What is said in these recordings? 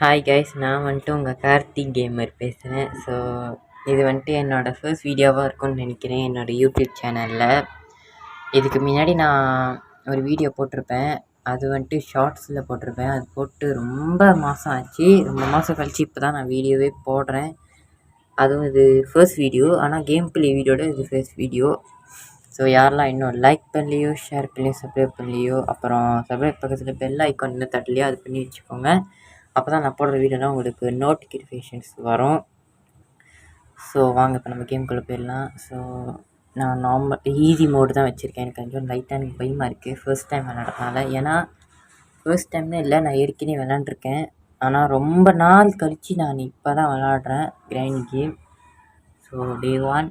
Hi guys, நான் வந்துட்டு உங்கள் கார்த்திக் கேமர் பேசுகிறேன். ஸோ இது வந்துட்டு என்னோடய ஃபர்ஸ்ட் வீடியோவாக இருக்கும்னு நினைக்கிறேன் என்னோடய யூடியூப் சேனலில். இதுக்கு முன்னாடி நான் ஒரு வீடியோ போட்டிருப்பேன். அது வந்துட்டு ஷார்ட்ஸில் போட்டிருப்பேன். அது போட்டு ரொம்ப மாதம் ஆச்சு. ரொம்ப மாதம் கழிச்சு இப்போ தான் நான் வீடியோவே போடுறேன். அதுவும் இது ஃபர்ஸ்ட் வீடியோ, ஆனால் கேம் பிளே வீடியோட இது ஃபர்ஸ்ட் வீடியோ. ஸோ யாரெல்லாம் இன்னும் லைக் பண்ணலையோ, ஷேர் பண்ணலையோ, சப்ஸ்கிரைப் பண்ணலையோ, அப்புறம் சப்ஸ்கிரைப் பக்கத்தில் பெல் ஐக்கான் இன்னும் தட்டலையோ அது பண்ணி வச்சுக்கோங்க. அப்போ தான் நான் போடுற வீடியோலாம் உங்களுக்கு நோட்டிஃபிகேஷன்ஸ் வரும். ஸோ வாங்க இப்போ நம்ம கேம்குள்ளே போயிடலாம். ஸோ நான் ஈஸி மோடு தான் வச்சுருக்கேன். எனக்கு கொஞ்சம் லைட்டாக எனக்கு பயமாக இருக்குது ஃபர்ஸ்ட் டைம் விளாட்றதுனால. ஏன்னா ஃபர்ஸ்ட் டைம்னு இல்லை, நான் ஏற்கனவே விளாண்டுருக்கேன். ஆனால் ரொம்ப நாள் கழித்து நான் இப்போ தான் விளாட்றேன் grind game. So day 1.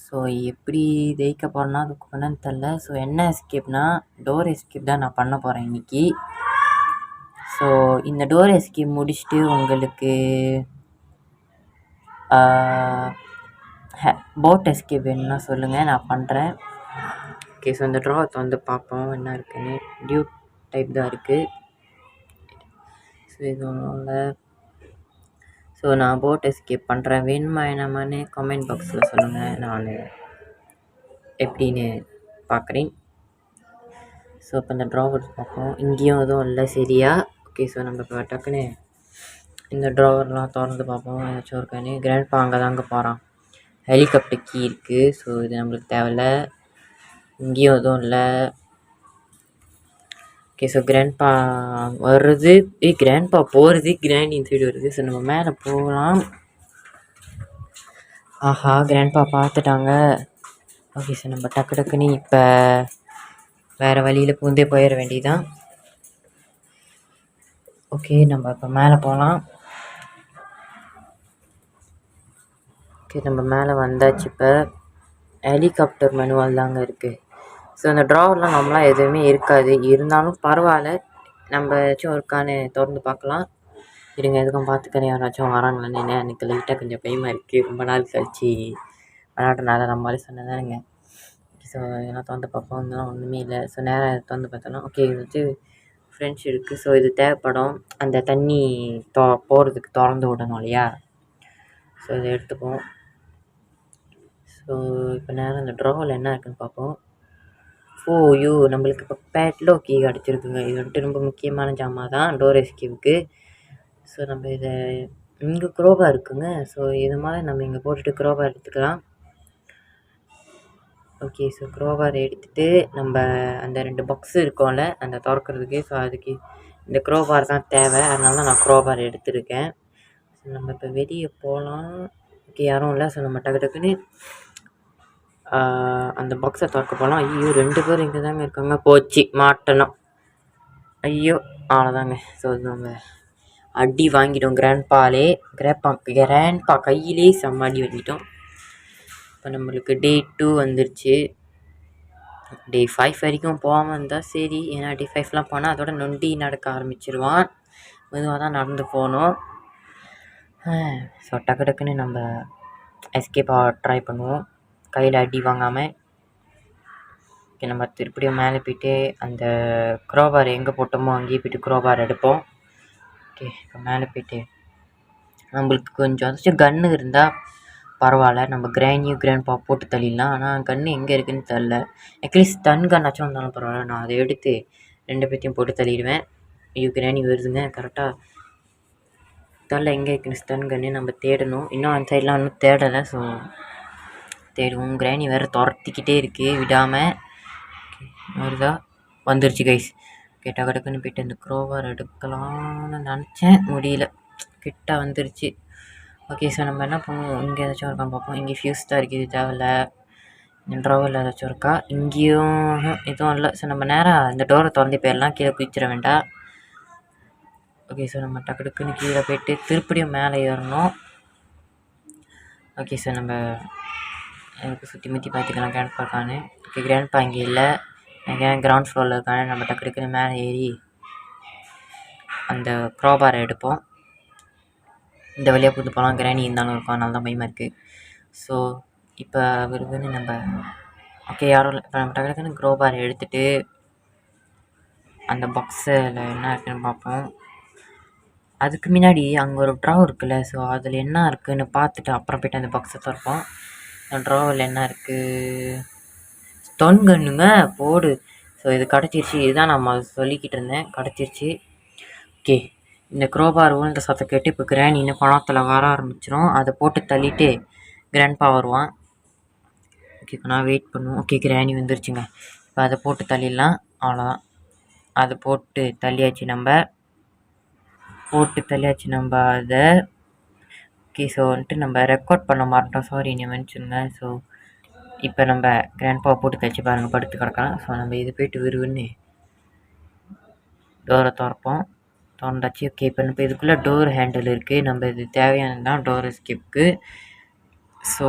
So எப்படி ஜெயிக்க போகிறேன்னா அது என்னன்னு தெரில. ஸோ என்ன எஸ்கேப்னா டோர் எஸ்கேப் தான் நான் பண்ண போகிறேன் இன்றைக்கி. ஸோ இந்த டோர் எஸ்கேப் முடிச்சுட்டு உங்களுக்கு போட் எஸ்கேப் வேணும்னா சொல்லுங்கள், நான் பண்ணுறேன். ஓகே, ஸோ இந்த ட்ராத்தை வந்து பார்ப்போம் என்ன இருக்குன்னு. டியூட் டைப் தான் இருக்குது. ஸோ இது ஒன்றும் இல்லை. ஸோ நான் போட் எஸ்கேப் பண்ணுறேன். வேணுமா என்னமான்னு கமெண்ட் பாக்ஸில் சொல்லுங்கள், நான் எப்படின்னு பார்க்குறேன். ஸோ இப்போ இந்த ட்ராவர் பார்ப்போம். இங்கேயும் எதுவும் இல்லை சரியா. ஓகே, ஸோ நம்ம இப்போ டக்குன்னு இந்த ட்ராவர்லாம் திறந்து பார்ப்போம் ஏதாச்சும் இருக்கான்னு. கிராண்ட்பா அங்கே தாங்க போகிறான். ஹெலிகாப்டர் கீ இருக்குது. ஸோ இது நம்மளுக்கு தேவையில்ல. இங்கேயும் எதுவும் இல்லை. ஓகே, ஸோ கிராண்ட்பா வர்றது, கிராண்ட்பா போகிறது, கிராண்ட் இந்த சைடு வருது. ஸோ நம்ம மேலே போகலாம். ஆஹா, கிராண்ட்பா பார்த்துட்டாங்க. ஓகே, ஸோ நம்ம டக்கு டக்குன்னு இப்போ வேறு வழியில் பூந்தே போயிட வேண்டியதான். ஓகே, நம்ம இப்போ மேலே போகலாம். ஓகே, நம்ம மேலே வந்தாச்சு. இப்போ ஹெலிகாப்டர் மெனுவால் தாங்க இருக்குது. ஸோ அந்த ட்ராவர்லாம் நம்மளாம் எதுவுமே இருக்காது. இருந்தாலும் பரவாயில்ல, நம்ம ஏதாச்சும் இருக்கான்னு திறந்து பார்க்கலாம். இருங்க, எதுக்கும் பார்த்துக்கிறேன் யாராச்சும் வராங்களான்னு. எனக்கு லைட்டாக கொஞ்சம் பயமாக இருக்குது. ரொம்ப நாள் கழிச்சு விளாட்றதுனால நம்மளாலே சொன்னதானுங்க. ஸோ இதெல்லாம் திறந்து பார்ப்போம். இதெல்லாம் ஒன்றுமே இல்லை. ஸோ நேராக திறந்து பார்த்தோன்னா ஓகே, இது வச்சு ஃப்ரெண்ட்ஸ் இருக்குது. ஸோ இது தேவைப்படும் அந்த தண்ணி போகிறதுக்கு திறந்து விடணும் இல்லையா. ஸோ இதை எடுத்துப்போம். ஸோ இப்போ நேரம் இந்த ட்ராவில் என்ன இருக்குதுன்னு பார்ப்போம். நம்மளுக்கு இப்போ பேட்லோ கீ கிடச்சிருக்குங்க. இது வந்துட்டு ரொம்ப முக்கியமான ஜாமான் தான் டோர் எஸ்கேப்புக்கு. ஸோ நம்ம இதை இங்கே குரோபா இருக்குங்க. ஸோ இது மாதிரி நம்ம இங்கே போட்டுட்டு குரோபா எடுத்துக்கலாம். ஓகே, ஸோ குரோபார் எடுத்துகிட்டு நம்ம அந்த 2 பாக்ஸு இருக்கோம்ல அந்த திறக்கிறதுக்கு. ஸோ அதுக்கு இந்த குரோபார் தான் தேவை. அதனால தான் நான் குரோபார் எடுத்துருக்கேன். ஸோ நம்ம இப்போ வெளியே போகலாம். ஓகே, யாரும் இல்லை. ஸோ நம்ம டக்கு டக்குன்னு அந்த பாக்ஸை திறக்க போகலாம். ஐயோ, 2 பேர் இங்கே தாங்க இருக்காங்க. போச்சு, மாட்டணும். ஐயோ, அவ்வளோதாங்க. ஸோ நம்ம அடி வாங்கிட்டோம். கிராண்ட்பா கையிலே செம்ம அடி வாங்கிட்டோம். இப்போ நம்மளுக்கு டே 2 வந்துருச்சு. டே 5 வரைக்கும் போகாமல் இருந்தால் சரி. ஏன்னா டே 5லாம் போனால் அதோட நொண்டி நடக்க ஆரம்பிச்சிருவான். மெதுவாக தான் நடந்து போகணும். ஸோ டக்கு டக்குன்னு நம்ம எஸ்கேப் ட்ரை பண்ணுவோம் கையில் அடி வாங்காமல். ஓகே, நம்ம திருப்படியும் மேலே போய்ட்டு அந்த குரோபார் எங்கே போட்டோமோ அங்கேயே போய்ட்டு குரோபார் எடுப்போம். ஓகே, இப்போ மேலே போய்ட்டு நம்மளுக்கு கொஞ்சம் ஏதாச்சும் கன்று இருந்தால் பரவாயில்ல. நம்ம கிராண்ட்பா போட்டு தள்ளிடலாம். ஆனால் கன்று எங்கே இருக்குதுன்னு தெரில. அட்லீஸ்ட் ஸ்டன் கன்னாச்சும் இருந்தாலும் பரவாயில்ல. நான் அதை எடுத்து 2 பேர்த்தையும் போட்டு தள்ளிடுவேன். ஐயோ, கிராணி வருதுங்க. கரெக்டாக தெரில எங்கே இருக்குன்னு ஸ்டன் கன்று நம்ம தேடணும். இன்னும் அந்த சைட்லாம் இன்னும் தேடலை. ஸோ தேடுவோம். கிராணி வேறு துரத்திக்கிட்டே இருக்குது விடாமல். வருதா? வந்துருச்சு கைஸ். ஓகே, டக்கு டக்குன்னு போய்ட்டு அந்த குரோவர் எடுக்கலாம்னு நினச்சேன், முடியல. கிட்ட வந்துருச்சு. ஓகே, ஸோ நம்ம என்ன பண்ணுவோம், இங்கே ஏதாச்சும் இருக்கான்னு பார்ப்போம். இங்கே ஃபியூஸ் தான் இருக்குது, இது தேவையில்ல. இந்த ட்ராவில் ஏதாச்சும் இருக்கா? இங்கேயும் எதுவும் இல்லை. ஸோ நம்ம நேராக இந்த டோரை திறந்து போயிடலாம். கீழே குதிச்சிட வேண்டாம். ஓகே, ஸோ நம்ம டக்கு டக்குன்னு கீழே போய்ட்டு திருப்படியும் மேலே ஏறணும். ஓகே, ஸோ நம்ம எனக்கு சுற்றி முற்றி பார்த்துக்கலாம் கிராண்ட்பா இருக்கான்னு. ஓகே, கிராண்ட்பா இங்கே இல்லை. கிரவுண்ட் ஃப்ளோரில் இருக்கான்னு. நம்ம டக்கு டக்குன்னு மேலே ஏறி அந்த குரோபாரை எடுப்போம். இந்த வழியாக புது போகலாம். கிராணி இருந்தாலும் இருக்கும், அதனால தான் பயமாக இருக்குது. ஸோ இப்போ விருதுன்னு நம்ம ஓகே யாரும் இல்லை. இப்போ நம்ம டக்கு டக்குன்னு குரோபாரை எடுத்துகிட்டு அந்த பாக்ஸில் என்ன இருக்குன்னு பார்ப்போம். அதுக்கு முன்னாடி அங்கே ஒரு ட்ரா இருக்குல்ல, ஸோ அதில் என்ன இருக்குதுன்னு பார்த்துட்டு அப்புறம் போய்ட்டு அந்த பாக்ஸை திறப்போம். அந்த ட்ராவில் என்ன இருக்குது, ஸ்டோன் கன்னுங்க போடு. ஸோ இது கிடச்சிருச்சு, இதுதான் நம்ம சொல்லிக்கிட்டு இருந்தேன், கிடச்சிருச்சு. ஓகே, இந்த க்ரோபார் ஊழ்ந்த சத்தம் கேட்டு இப்போ கிராணின்னு பணத்தில் வர ஆரம்பிச்சிடும். அதை போட்டு தள்ளிட்டு கிராண்ட்பா வருவான். ஓகே, இப்போ நான் வெயிட் பண்ணுவோம். ஓகே, கிராணி வந்துருச்சுங்க. இப்போ அதை போட்டு தள்ளிடலாம், அவ்வளோதான். அதை போட்டு தள்ளியாச்சு நம்ம அதை. ஓகே, ஸோ வந்துட்டு நம்ம ரெக்கார்ட் பண்ண மாட்டோம், சாரி நீ மன்னிச்சுங்க. ஸோ இப்போ நம்ம கிராண்ட்பாவை போட்டு தச்சு பாருங்கள், படுத்து கிடக்கலாம். ஸோ நம்ம இது போய்ட்டு விருவுன்னு டோரை திறப்போம். திறந்தாச்சு. ஓகே, இப்போ நம்ம இதுக்குள்ளே டோர் ஹேண்டில் இருக்குது, நம்ம இது தேவையானது தான் டோர் எஸ்கேப்புக்கு. ஸோ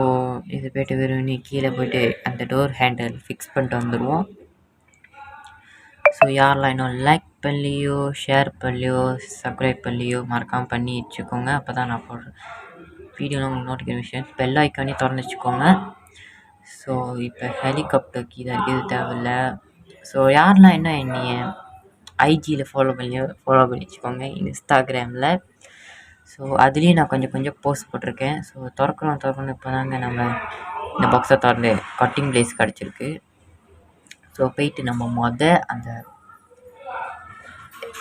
இது போய்ட்டு விரும்பி கீழே போய்ட்டு அந்த டோர் ஹேண்டில் ஃபிக்ஸ் பண்ணிட்டு வந்துடுவோம். ஸோ யாரெல்லாம் இன்னும் லைக் பண்ணலையோ, ஷேர் பண்ணலையோ, சப்ஸ்கிரைப் பண்ணலையோ மறக்காமல் பண்ணி வச்சுக்கோங்க. அப்போ தான் நான் போடுற வீடியோவில் உங்களுக்கு நோட்டிஃபிகேஷன் பெல் ஐக்கானே திறந்து வச்சுக்கோங்க. ஸோ இப்போ ஹெலிகாப்டர் கீழே இருக்குது, தேவையில்லை. ஸோ யாரெல்லாம் என்ன என்னைய ஐஜியில் ஃபாலோ பண்ணி வச்சுக்கோங்க, இன்ஸ்டாகிராமில். ஸோ அதுலேயும் நான் கொஞ்சம் போஸ்ட் போட்டிருக்கேன். ஸோ திறக்கணும் இப்போ தாங்க நம்ம இந்த பாக்ஸை திறந்து கட்டிங் பிளேஸ் கிடச்சிருக்கு. ஸோ போயிட்டு நம்ம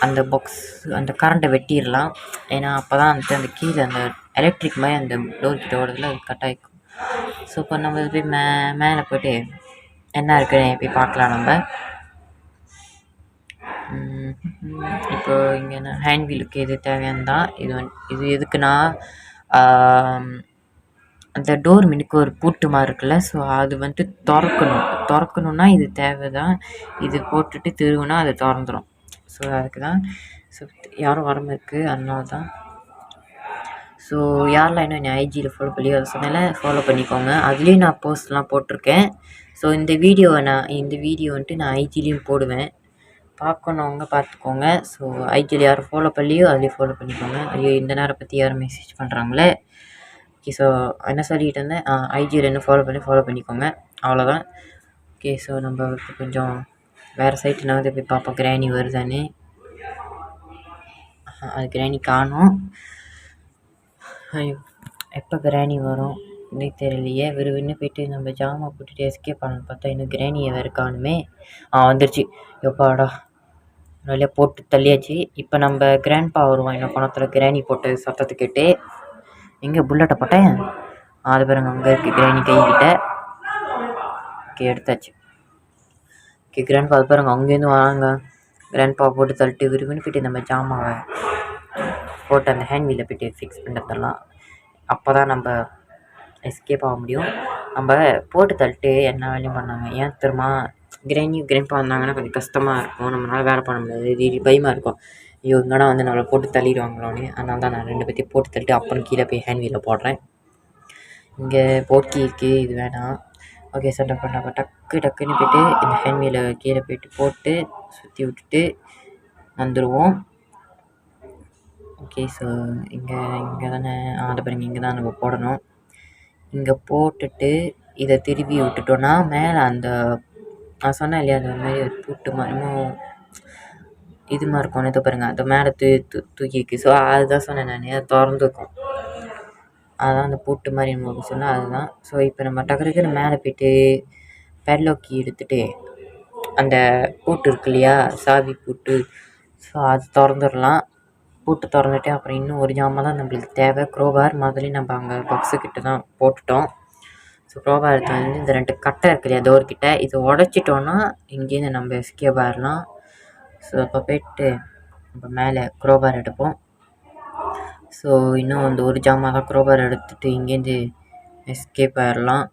அந்த பாக்ஸ் அந்த கரண்ட்டை வெட்டிடலாம். ஏன்னா அப்போ தான் அந்த கீழே அந்த எலக்ட்ரிக் மாதிரி அந்த டோர் கிட்ட ஓடுறதுல அது கட் ஆகிக்கும். ஸோ இப்போ நம்ம இது போய் மேலே போய்ட்டு என்ன இருக்குன்னு போய் பார்க்கலாம். நம்ம இப்போ இங்கே என்ன ஹேண்ட் வீலுக்கு இது தேவையானதான். இது எதுக்குன்னா அந்த டோர் மினுக்கு ஒரு பூட்டு மாதிரி இருக்குல்ல, ஸோ அது வந்துட்டு திறக்கணுன்னா இது தேவை தான். இது போட்டுட்டு திருவுனா அது திறந்துடும். ஸோ அதுக்கு தான். ஸோ யாரும் வராமல் இருக்குது, அதனால தான். ஸோ யாரெல்லாம் இன்னும் என்னை ஐஜியில் ஃபாலோ பண்ணி அதை சொன்னால ஃபாலோ பண்ணிக்கோங்க. அதுலேயும் நான் போஸ்ட்லாம் போட்டிருக்கேன். ஸோ இந்த வீடியோ வந்துட்டு நான் ஐஜிலையும் போடுவேன், பார்க்கணுங்க பார்த்துக்கோங்க. ஸோ ஐஜியில் யாரும் ஃபாலோ பண்ணலையோ அதுலேயும் ஃபாலோ பண்ணிக்கோங்க. ஐயோ இந்த நேரம் பற்றி யாரும் மெசேஜ் பண்ணுறாங்களே. ஓகே, ஸோ என்ன சொல்லிகிட்டு இருந்தேன், ஐஜியில் இன்னும் ஃபாலோ பண்ணிக்கோங்க, அவ்வளோதான். ஓகே, ஸோ நம்ம இப்போ கொஞ்சம் வேறு சைட்டில் வந்து போய் பார்ப்போம் கிராணி வருதானே. அது கிராணி காணும். ஐயோ எப்போ கிராணி வரும் இன்னைக்கு தெரியலையே. விறுவிறுன்னு போய்ட்டு நம்ம ஜாமான் போட்டுட்டு எஸ்கேப் பண்ணணும் பார்த்தா இன்னும் கிராணியை வேறு காணுமே. வந்துருச்சு. எப்பாடா நிறையா போட்டு தள்ளியாச்சு. இப்போ நம்ம கிராண்ட்பா வருவோம் இன்னும் பணத்தில் கிராணி போட்டு சத்தத்தை கேட்டு. எங்கே புல்லட்டை போட்டேன், அது பாருங்க அங்கே இருக்குது கிராணி கைக்கிட்ட. ஓகே, எடுத்தாச்சு. ஓகே, கிராண்ட்பா அது பாருங்க அங்கேருந்து வராங்க. கிராண்ட்பா போட்டு தள்ளிட்டு விரும்புன்னு போய்ட்டு நம்ம ஜாமாவை போட்டு அந்த ஹேண்ட் வீலில் போய்ட்டு ஃபிக்ஸ் பண்ணிட்டலாம். அப்போ தான் நம்ம எஸ்கேப் ஆக முடியும். நம்ம போட்டு தள்ளிட்டு என்ன வேலையும் பண்ணாங்க. ஏன் தெரியுமா, கிராண்ட்பா வந்தாங்கன்னா கொஞ்சம் கஷ்டமாக இருக்கும், நம்மளால் வேலை பண்ண முடியாது, பயமாக இருக்கும். ஐயோ இங்கேனா வந்து நம்மளை போட்டு தள்ளிடுவாங்களோன்னு. அதனால தான் நான் 2 பேர்த்தையும் போட்டு தள்ளிட்டு அப்புறம் கீழே போய் ஹேண்ட் வீலில் போடுறேன். இங்கே போட்கி இருக்குது, இது வேணாம். ஓகே சார், நம்ம டக்குன்னு போய்ட்டு இந்த ஹேண்ட் வீலில் கீழே போய்ட்டு போட்டு சுற்றி விட்டுட்டு வந்துடுவோம். ஓகே, ஸோ இங்கே தானே அதை பாருங்க, இங்கே தான் நம்ம போடணும். இங்கே போட்டுட்டு இதை திருப்பி விட்டுட்டோன்னா மேலே அந்த நான் சொன்னேன் இல்லையா, அந்த மாதிரி ஒரு பூட்டு மாதிரியும் இது மாதிரி இருக்கும், இதை பாருங்கள் அந்த மேலே தூக்கிருக்கு. ஸோ அதுதான் சொன்னேன் நான், அதை திறந்துருக்கும், அதுதான் அந்த பூட்டு மாதிரி நம்ம சொன்னால் அதுதான். ஸோ இப்போ நம்ம டக்குன்னு மேலே போய்ட்டு பெட்லாக்கி எடுத்துகிட்டு அந்த பூட்டு இருக்கு இல்லையா, சாவி பூட்டு, ஸோ அது திறந்துடலாம். பூட்டு திறந்துட்டு அப்புறம் இன்னும் ஒரு ஜாமான் தான் நம்மளுக்கு தேவை, க்ரோபார். முதல்ல நம்ம அங்கே பாக்ஸுக்கிட்ட தான் போட்டுட்டோம். ஸோ க்ரோபார் எடுத்து வந்து இந்த 2 கட்டை இருக்கு இல்லையா டோர்கிட்ட, இதை உடச்சிட்டோன்னா இங்கேருந்து நம்ம எஸ்கேப் ஆகிடலாம். ஸோ இப்போ போய்ட்டு நம்ம மேலே க்ரோபார் எடுப்போம். ஸோ இன்னும் அந்த ஒரு ஜாமான் தான், க்ரோபார் எடுத்துகிட்டு இங்கேருந்து எஸ்கேப் ஆகிடலாம்.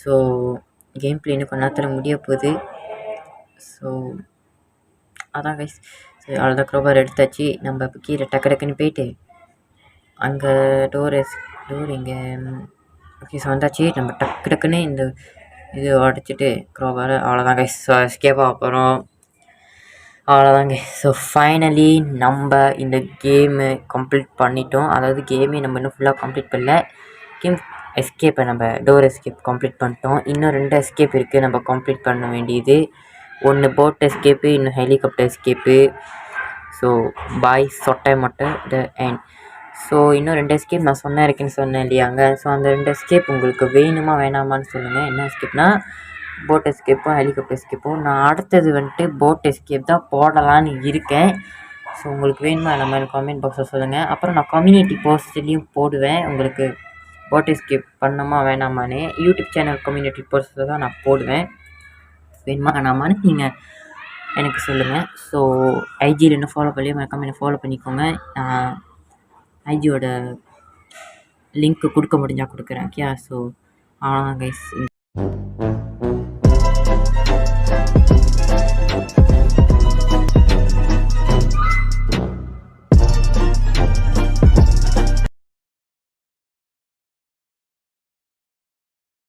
ஸோ கேம் பிளே இன்னும் கொஞ்ச நேரத்தில் முடிய போகுது. ஸோ அதான் கைஸ், ஸோ அவ்வளோதான், க்ரோபார் எடுத்தாச்சு. நம்ம இப்போ கீழே டக்குன்னு போயிட்டு அங்கே டோர் இங்கே. ஓகே, ஸோ வந்தாச்சு. நம்ம டக்குன்னு இந்த இது உடச்சிட்டு க்ரோபார், அவ்வளோதான் கைஸ். ஸோ எஸ்கேப் ஆக போகிறோம், அவ்வளோதாங்க. ஸோ ஃபைனலி நம்ம இந்த கேமை கம்ப்ளீட் பண்ணிட்டோம். அதாவது கேமே நம்ம இன்னும் ஃபுல்லாக கம்ப்ளீட் பண்ணல, கேம் எஸ்கேப்பை நம்ம டோர் எஸ்கேப் கம்ப்ளீட் பண்ணிட்டோம். இன்னும் 2 எஸ்கேப் இருக்குது நம்ம கம்ப்ளீட் பண்ண வேண்டியது. ஒன்று போட் எஸ்கேப்பு, இன்னும் helicopter escape. So so bye சொட்டை மட்டும் த எண்ட். ஸோ இன்னும் 2 எஸ்கேப் நான் இருக்குன்னு சொன்னேன் இல்லையாங்க. ஸோ அந்த 2 எஸ்கேப் உங்களுக்கு வேணுமா வேணாமான்னு சொல்லுங்கள். என்ன எஸ்கேப்னா போட் எஸ்கேப்பும் ஹெலிகாப்டர் எஸ்கேப்பும். நான் அடுத்தது வந்துட்டு போட் எஸ்கேப் தான் போடலான்னு இருக்கேன். ஸோ உங்களுக்கு வேணுமா அந்த மாதிரி காமெண்ட் பாக்ஸில் சொல்லுங்கள். அப்புறம் நான் கம்யூனிட்டி போஸ்ட்லேயும் போடுவேன் உங்களுக்கு போட் எஸ்கேப் பண்ணணுமா வேணாமான்னு. யூடியூப் சேனல் கம்யூனிட்டி போஸ்ட்டில் தான் நான் போடுவேன். வேணுமா வேணாமான்னு நீங்கள் எனக்கு சொல்லுங்கள். ஸோ ஐஜியில் இன்னும் ஃபாலோ பண்ணி மறக்காம என்னை ஃபாலோ பண்ணிக்கோங்க. ஐஜியோட லிங்க்கு கொடுக்க முடிஞ்சால் கொடுக்குறேன். ஓகே. So guys